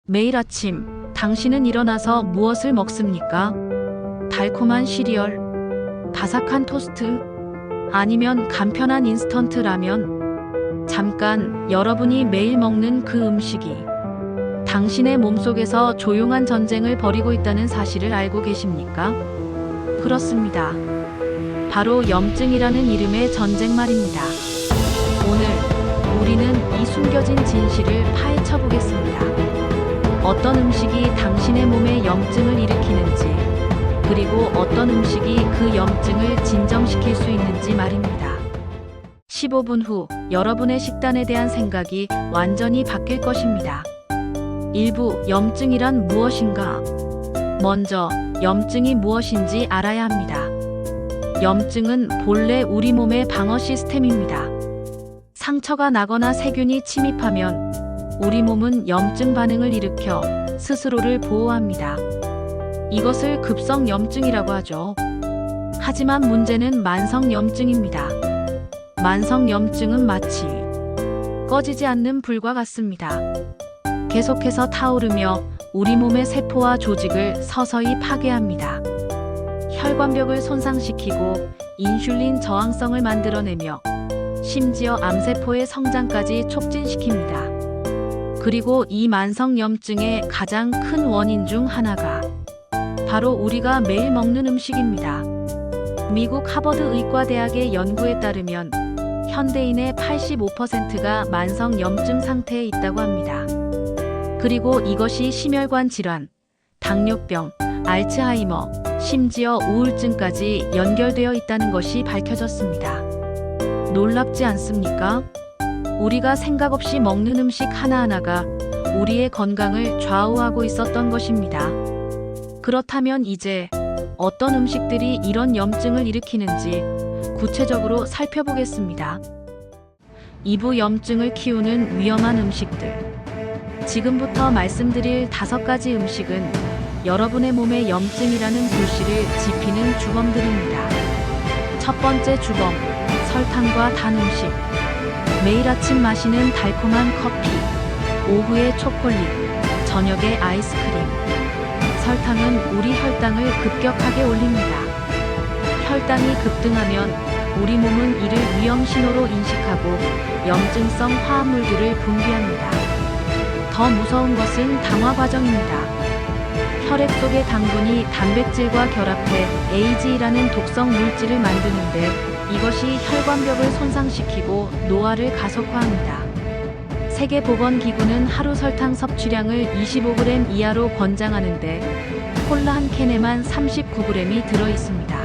매일 아침 당신은 일어나서 무엇을 먹습니까? 달콤한 시리얼, 바삭한 토스트, 아니면 간편한 인스턴트 라면? 잠깐 여러분이 매일 먹는 그 음식이 당신의 몸속에서 조용한 전쟁을 벌이고 있다는 사실을 알고 계십니까? 그렇습니다. 바로 염증이라는 이름의 전쟁 말입니다. 오늘 우리는 이 숨겨진 진실을 파헤쳐 보겠습니다. 어떤 음식이 당신의 몸에 염증을 일으키는지, 그리고 어떤 음식이 그 염증을 진정시킬 수 있는지 말입니다. 15분 후 여러분의 식단에 대한 생각이 완전히 바뀔 것입니다. 1부 염증이란 무엇인가? 먼저 염증이 무엇인지 알아야 합니다. 염증은 본래 우리 몸의 방어 시스템입니다. 상처가 나거나 세균이 침입하면 우리 몸은 염증 반응을 일으켜 스스로를 보호합니다. 이것을 급성 염증이라고 하죠. 하지만 문제는 만성 염증입니다. 만성 염증은 마치 꺼지지 않는 불과 같습니다. 계속해서 타오르며 우리 몸의 세포와 조직을 서서히 파괴합니다. 혈관벽을 손상시키고 인슐린 저항성을 만들어내며 심지어 암세포의 성장까지 촉진시킵니다. 그리고 이 만성 염증의 가장 큰 원인 중 하나가 바로 우리가 매일 먹는 음식입니다. 미국 하버드 의과대학의 연구에 따르면 현대인의 85%가 만성 염증 상태에 있다고 합니다. 그리고 이것이 심혈관 질환, 당뇨병, 알츠하이머, 심지어 우울증까지 연결되어 있다는 것이 밝혀졌습니다. 놀랍지 않습니까? 우리가 생각 없이 먹는 음식 하나하나가 우리의 건강을 좌우하고 있었던 것입니다. 그렇다면 이제 어떤 음식들이 이런 염증을 일으키는지 구체적으로 살펴보겠습니다. 2부 염증을 키우는 위험한 음식들. 지금부터 말씀드릴 5가지 음식은 여러분의 몸에 염증이라는 불씨를 지피는 주범들입니다. 첫 번째 주범, 설탕과 단 음식. 매일 아침 마시는 달콤한 커피, 오후의 초콜릿, 저녁의 아이스크림. 설탕은 우리 혈당을 급격하게 올립니다. 혈당이 급등하면 우리 몸은 이를 위험 신호로 인식하고 염증성 화합물들을 분비합니다. 더 무서운 것은 당화 과정입니다. 혈액 속의 당분이 단백질과 결합해 AGE라는 독성 물질을 만드는데 이것이 혈관벽을 손상시키고 노화를 가속화합니다. 세계보건기구는 하루 설탕 섭취량을 25g 이하로 권장하는데 콜라 한 캔에만 39g이 들어있습니다.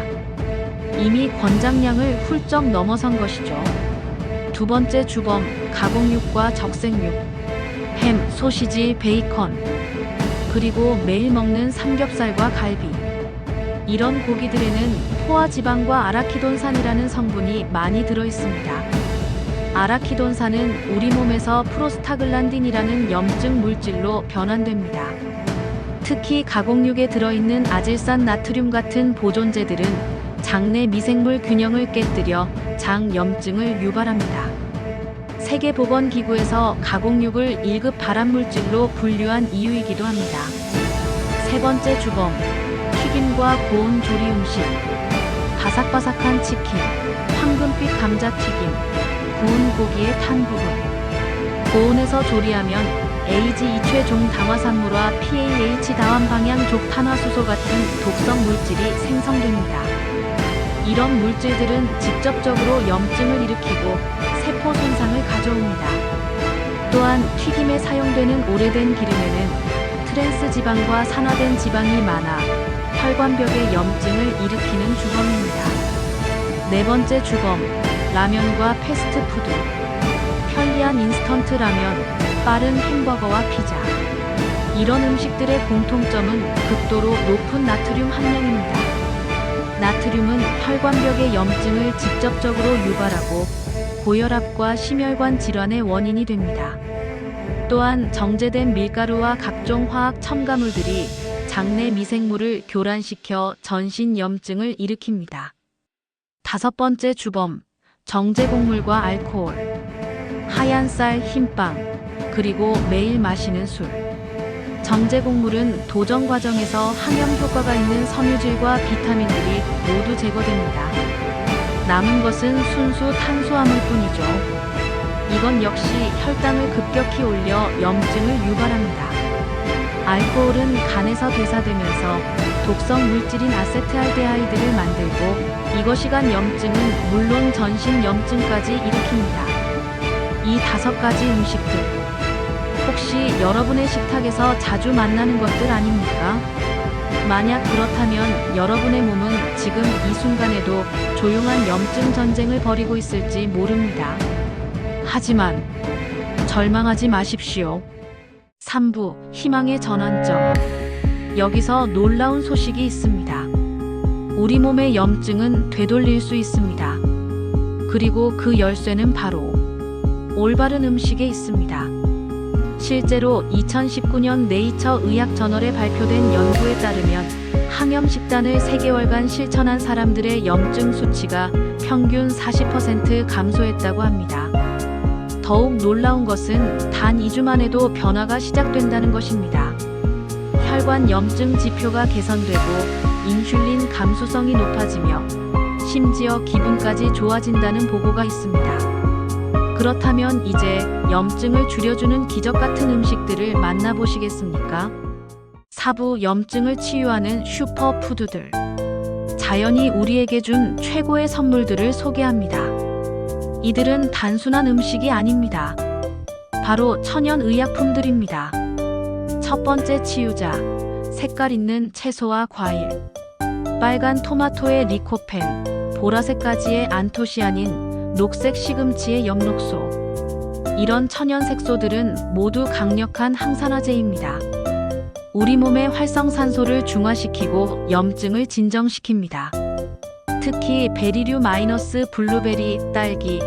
이미 권장량을 훌쩍 넘어선 것이죠. 두 번째 주범, 가공육과 적색육. 햄, 소시지, 베이컨, 그리고 매일 먹는 삼겹살과 갈비. 이런 고기들에는 포화지방과 아라키돈산이라는 성분이 많이 들어있습니다. 아라키돈산은 우리 몸에서 프로스타글란딘이라는 염증 물질로 변환됩니다. 특히 가공육에 들어있는 아질산 나트륨 같은 보존제들은 장내 미생물 균형을 깨뜨려 장 염증을 유발합니다. 세계보건기구에서 가공육을 1급 발암물질로 분류한 이유이기도 합니다. 세 번째 주범, 튀김과 고온 조리 음식. 바삭바삭한 치킨, 황금빛 감자튀김, 구운 고기의 탄 부분. 고온에서 조리하면 AGE 최종 당화산물과 PAH 다환방향족 탄화수소 같은 독성 물질이 생성됩니다. 이런 물질들은 직접적으로 염증을 일으키고 세포 손상을 가져옵니다. 또한 튀김에 사용되는 오래된 기름에는 트랜스 지방과 산화된 지방이 많아 혈관벽의 염증을 일으키는 주범입니다. 네 번째 주범, 라면과 패스트푸드. 편리한 인스턴트 라면, 빠른 햄버거와 피자. 이런 음식들의 공통점은 극도로 높은 나트륨 함량입니다. 나트륨은 혈관벽의 염증을 직접적으로 유발하고 고혈압과 심혈관 질환의 원인이 됩니다. 또한 정제된 밀가루와 각종 화학 첨가물들이 장내 미생물을 교란시켜 전신 염증을 일으킵니다. 다섯 번째 주범, 정제곡물과 알코올. 하얀 쌀, 흰빵, 그리고 매일 마시는 술. 정제 곡물은 도정 과정에서 항염 효과가 있는 섬유질과 비타민들이 모두 제거됩니다. 남은 것은 순수 탄수화물 뿐이죠. 이건 역시 혈당을 급격히 올려 염증을 유발합니다. 알코올은 간에서 대사되면서 독성 물질인 아세트알데하이드를 만들고 이것이 간 염증은 물론 전신 염증까지 일으킵니다. 이 5가지 음식들 혹시 여러분의 식탁에서 자주 만나는 것들 아닙니까? 만약 그렇다면 여러분의 몸은 지금 이 순간에도 조용한 염증 전쟁을 벌이고 있을지 모릅니다. 하지만 절망하지 마십시오. 3부 희망의 전환점. 여기서 놀라운 소식이 있습니다. 우리 몸의 염증은 되돌릴 수 있습니다. 그리고 그 열쇠는 바로 올바른 음식에 있습니다. 실제로 2019년 네이처 의학 저널에 발표된 연구에 따르면 항염 식단을 3개월간 실천한 사람들의 염증 수치가 평균 40% 감소했다고 합니다. 더욱 놀라운 것은 단 2주만 해도 변화가 시작된다는 것입니다. 혈관 염증 지표가 개선되고 인슐린 감수성이 높아지며 심지어 기분까지 좋아진다는 보고가 있습니다. 그렇다면 이제 염증을 줄여주는 기적 같은 음식들을 만나보시겠습니까? 4부 염증을 치유하는 슈퍼푸드들. 자연이 우리에게 준 최고의 선물들을 소개합니다. 이들은 단순한 음식이 아닙니다. 바로 천연 의약품들입니다. 첫 번째 치유자, 색깔 있는 채소와 과일. 빨간 토마토의 리코펜, 보라색 가지의 안토시아닌, 녹색 시금치의 엽록소. 이런 천연 색소들은 모두 강력한 항산화제입니다. 우리 몸의 활성산소를 중화시키고 염증을 진정시킵니다. 특히 베리류 마이너스 블루베리, 딸기,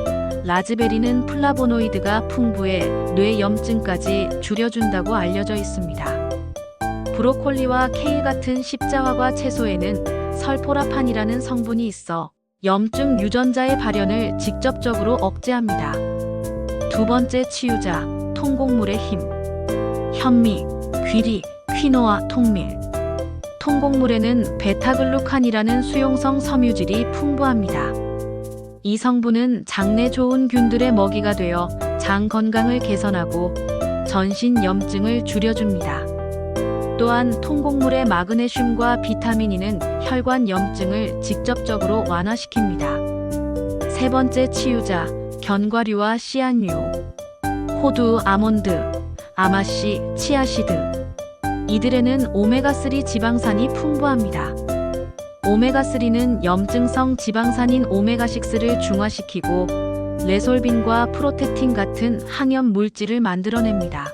라즈베리는 플라보노이드가 풍부해 뇌 염증까지 줄여준다고 알려져 있습니다. 브로콜리와 케일 같은 십자화과 채소에는 설포라판이라는 성분이 있어 염증 유전자의 발현을 직접적으로 억제합니다. 두 번째 치유자, 통곡물의 힘. 현미, 귀리, 퀴노아, 통밀. 통곡물에는 베타글루칸이라는 수용성 섬유질이 풍부합니다. 이 성분은 장내 좋은 균들의 먹이가 되어 장 건강을 개선하고 전신 염증을 줄여줍니다. 또한 통곡물의 마그네슘과 비타민 E는 혈관 염증을 직접적으로 완화시킵니다. 세 번째 치유자, 견과류와 씨앗류. 호두, 아몬드, 아마씨, 치아시드. 이들에는 오메가3 지방산이 풍부합니다. 오메가3는 염증성 지방산인 오메가6를 중화시키고 레솔빈과 프로텍틴 같은 항염 물질을 만들어냅니다.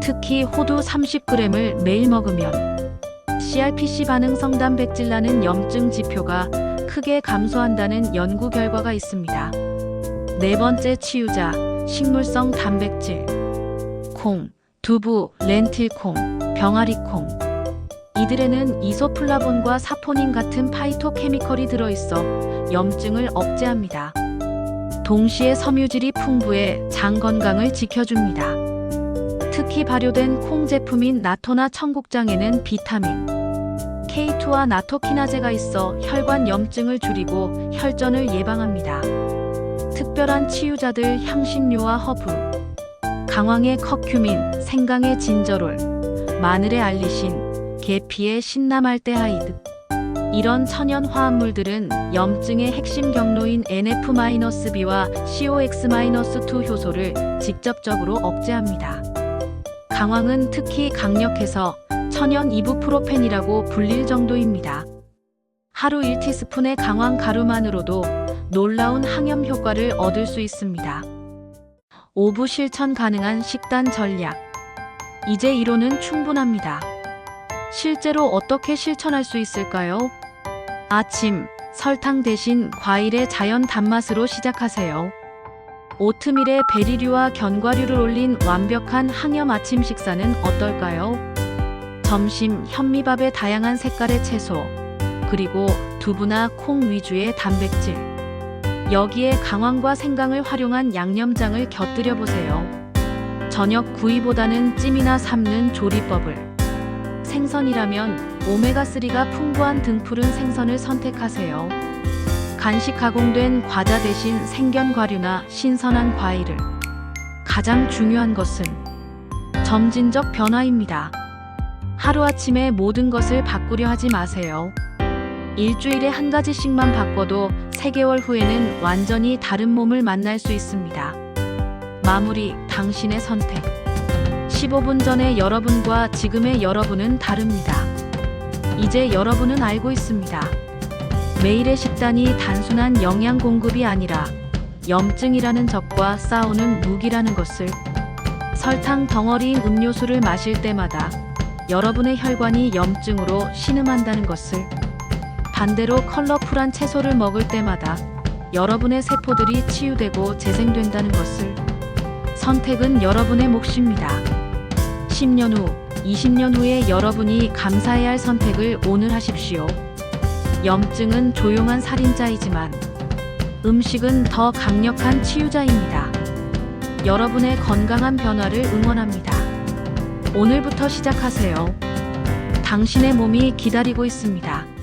특히 호두 30g을 매일 먹으면 CRPC 반응성 단백질라는 염증 지표가 크게 감소한다는 연구 결과가 있습니다. 네 번째 치유자, 식물성 단백질. 콩, 두부, 렌틸콩, 병아리콩. 이들에는 이소플라본과 사포닌 같은 파이토케미컬이 들어있어 염증을 억제합니다. 동시에 섬유질이 풍부해 장 건강을 지켜줍니다. 특히 발효된 콩 제품인 나토나 청국장에는 비타민 K2와 나토키나제가 있어 혈관 염증을 줄이고 혈전을 예방합니다. 특별한 치유자들 향신료와 허브. 강황의 커큐민, 생강의 진저롤, 마늘의 알리신, 계피의 신나말데하이드. 이런 천연 화합물들은 염증의 핵심 경로인 NF-B와 COX-2 효소를 직접적으로 억제합니다. 강황은 특히 강력해서 천연 이부프로펜이라고 불릴 정도입니다. 하루 1티스푼의 강황 가루만으로도 놀라운 항염 효과를 얻을 수 있습니다. 5부 실천 가능한 식단 전략. 이제 이론은 충분합니다. 실제로 어떻게 실천할 수 있을까요? 아침, 설탕 대신 과일의 자연 단맛으로 시작하세요. 오트밀에 베리류와 견과류를 올린 완벽한 항염 아침 식사는 어떨까요? 점심, 현미밥에 다양한 색깔의 채소, 그리고 두부나 콩 위주의 단백질. 여기에 강황과 생강을 활용한 양념장을 곁들여 보세요. 저녁 구이보다는 찜이나 삶는 조리법을, 생선이라면 오메가3가 풍부한 등푸른 생선을 선택하세요. 간식 가공된 과자 대신 생견 과류나 신선한 과일을. 가장 중요한 것은 점진적 변화입니다. 하루아침에 모든 것을 바꾸려 하지 마세요. 일주일에 한 가지씩만 바꿔도 3개월 후에는 완전히 다른 몸을 만날 수 있습니다. 마무리, 당신의 선택. 15분 전의 여러분과 지금의 여러분은 다릅니다. 이제 여러분은 알고 있습니다. 매일의 식단이 단순한 영양 공급이 아니라 염증이라는 적과 싸우는 무기라는 것을. 설탕 덩어리인 음료수를 마실 때마다 여러분의 혈관이 염증으로 신음한다는 것을. 반대로 컬러풀한 채소를 먹을 때마다 여러분의 세포들이 치유되고 재생된다는 것을. 선택은 여러분의 몫입니다. 10년 후, 20년 후에 여러분이 감사해야 할 선택을 오늘 하십시오. 염증은 조용한 살인자이지만 음식은 더 강력한 치유자입니다. 여러분의 건강한 변화를 응원합니다. 오늘부터 시작하세요. 당신의 몸이 기다리고 있습니다.